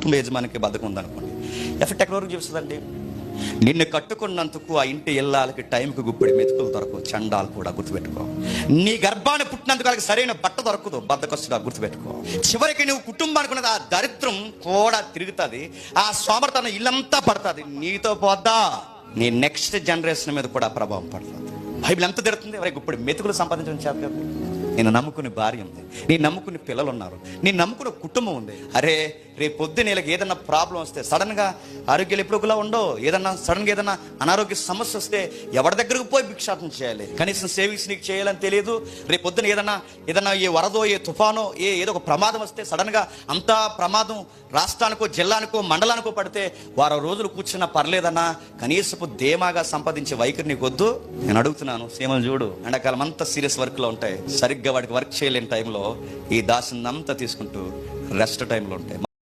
కుటుంబ యజమానికి బద్ధకం ఉందనుకోండి, ఎఫెక్ట్ ఎక్కడి వరకు చూస్తుందండి? నిన్ను కట్టుకున్నందుకు ఆ ఇంటి ఇళ్ళకి టైంకి గుప్పిడి మెతుకులు దొరకవు, చండాలు కూడా గుర్తుపెట్టుకో. నీ గర్భాన్ని పుట్టినందుకు వాళ్ళకి సరైన బట్ట దొరకదు, బద్దకొస్తుగా గుర్తుపెట్టుకో. చివరికి నువ్వు కుటుంబానికి ఉన్నది ఆ దరిద్రం కూడా తిరుగుతుంది, ఆ సోమర్తనం ఇల్లంతా పడుతుంది, నీతో పోద్దా నీ నెక్స్ట్ జనరేషన్ మీద కూడా ప్రభావం పడుతుంది. బైబిల్ ఎంత తిడుతుంది? ఎవరికి గుప్పిడి మెతుకులు సంపాదించడం చేత కదా. నేను నమ్ముకునే భార్య ఉంది, నేను నమ్ముకునే పిల్లలు ఉన్నారు, నేను నమ్ముకునే కుటుంబం ఉంది. అరే రేపు పొద్దున్న వీళ్ళకి ఏదన్నా ప్రాబ్లం వస్తే, సడన్గా ఆరోగ్యాలు ఎప్పుడులా ఉండవు, ఏదన్నా సడన్గా ఏదన్నా అనారోగ్య సమస్య వస్తే ఎవరి దగ్గరకు పోయి భిక్షాటన చేయాలి? కనీసం సేవింగ్స్ నీకు చేయాలని తెలియదు. రేపు పొద్దున ఏదన్నా ఏ వరదో ఏ తుఫానో ఏదో ఒక ప్రమాదం వస్తే, సడన్గా అంతా ప్రమాదం రాష్ట్రానికో జిల్లానికో మండలానికో పడితే వారం రోజులు కూర్చున్నా పర్లేదన్నా కనీసపు ధీమాగా సంపాదించే వైఖరి నీకు వద్దు. నేను అడుగుతున్నాను, సీమలు చూడు, ఎండాకాలం అంతా సీరియస్ వర్క్లో ఉంటాయి, సరిగ్గా వాడికి వర్క్ చేయలేని టైంలో ఈ దాసుని అంతా తీసుకుంటూ రెస్ట్ టైంలో ఉంటాయి.